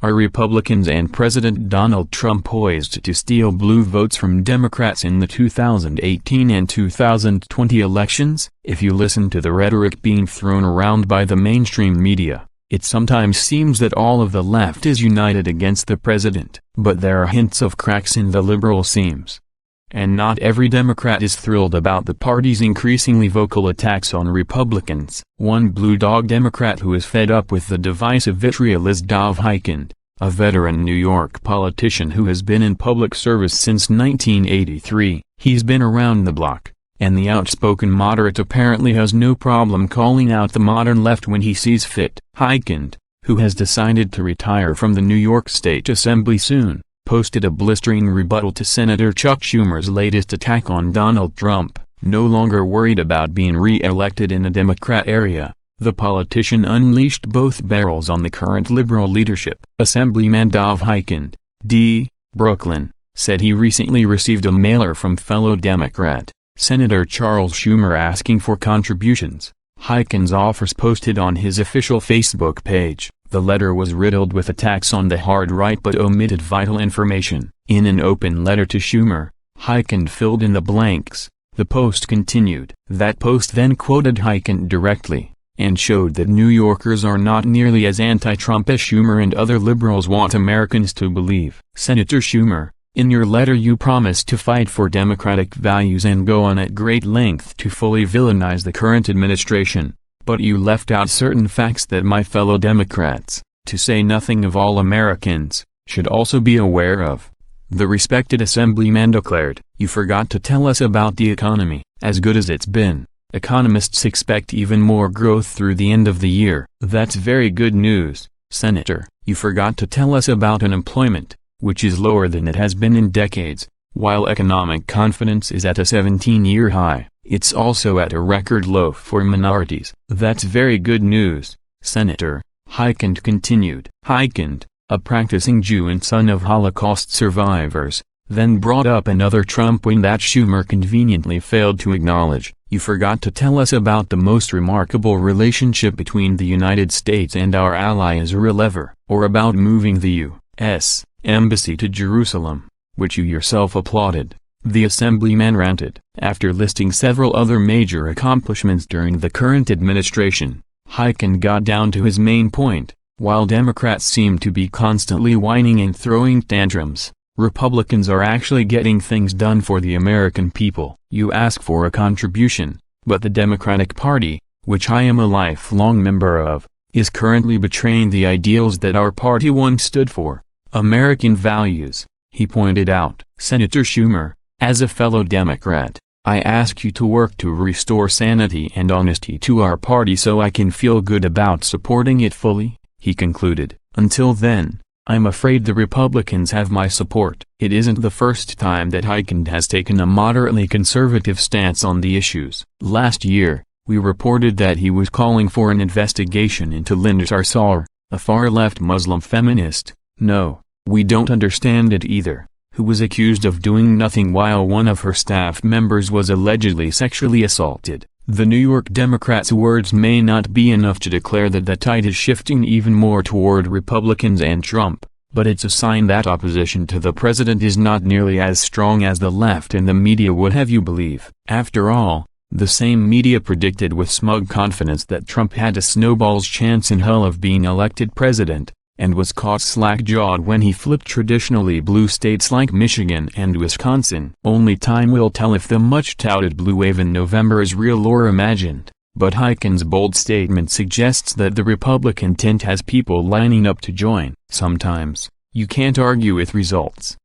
Are Republicans and President Donald Trump poised to steal blue votes from Democrats in the 2018 and 2020 elections? If you listen to the rhetoric being thrown around by the mainstream media, it sometimes seems that all of the left is united against the president. But there are hints of cracks in the liberal seams. And not every Democrat is thrilled about the party's increasingly vocal attacks on Republicans. One blue dog Democrat who is fed up with the divisive vitriol is Dov Hikind, a veteran New York politician who has been in public service since 1983. He's been around the block, and the outspoken moderate apparently has no problem calling out the modern left when he sees fit. Hikind, who has decided to retire from the New York State Assembly soon, posted a blistering rebuttal to Senator Chuck Schumer's latest attack on Donald Trump. No longer worried about being re-elected in a Democrat area, the politician unleashed both barrels on the current liberal leadership. Assemblyman Dov Hikind, D., Brooklyn, said he recently received a mailer from fellow Democrat Senator Charles Schumer asking for contributions. Hikind's offers posted on his official Facebook page. The letter was riddled with attacks on the hard right but omitted vital information. In an open letter to Schumer, Hikind filled in the blanks. The post continued. That post then quoted Hikind directly, and showed that New Yorkers are not nearly as anti-Trump as Schumer and other liberals want Americans to believe. Senator Schumer, in your letter you promised to fight for democratic values and go on at great length to fully villainize the current administration. But you left out certain facts that my fellow Democrats, to say nothing of all Americans, should also be aware of. The respected assemblyman declared, "You forgot to tell us about the economy. As good as it's been, economists expect even more growth through the end of the year." That's very good news, Senator. You forgot to tell us about unemployment, which is lower than it has been in decades. While economic confidence is at a 17-year high, it's also at a record low for minorities. That's very good news, Senator, Hikind continued. Hikind, a practicing Jew and son of Holocaust survivors, then brought up another Trump win that Schumer conveniently failed to acknowledge. You forgot to tell us about the most remarkable relationship between the United States and our ally Israel ever, or about moving the U.S. Embassy to Jerusalem, which you yourself applauded. The assemblyman ranted. After listing several other major accomplishments during the current administration, Hikind got down to his main point. While Democrats seem to be constantly whining and throwing tantrums, Republicans are actually getting things done for the American people. You ask for a contribution, but the Democratic Party, which I am a lifelong member of, is currently betraying the ideals that our party once stood for. American values, he pointed out. Senator Schumer, as a fellow Democrat, I ask you to work to restore sanity and honesty to our party so I can feel good about supporting it fully, he concluded. Until then, I'm afraid the Republicans have my support. It isn't the first time that Hikind has taken a moderately conservative stance on the issues. Last year, we reported that he was calling for an investigation into Linda Sarsour, a far-left Muslim feminist. No, we don't understand it either, who was accused of doing nothing while one of her staff members was allegedly sexually assaulted. The New York Democrats' words may not be enough to declare that the tide is shifting even more toward Republicans and Trump, but it's a sign that opposition to the president is not nearly as strong as the left and the media would have you believe. After all, the same media predicted with smug confidence that Trump had a snowball's chance in hell of being elected president, and was caught slack-jawed when he flipped traditionally blue states like Michigan and Wisconsin. Only time will tell if the much-touted blue wave in November is real or imagined, but Hikind's bold statement suggests that the Republican tent has people lining up to join. Sometimes, you can't argue with results.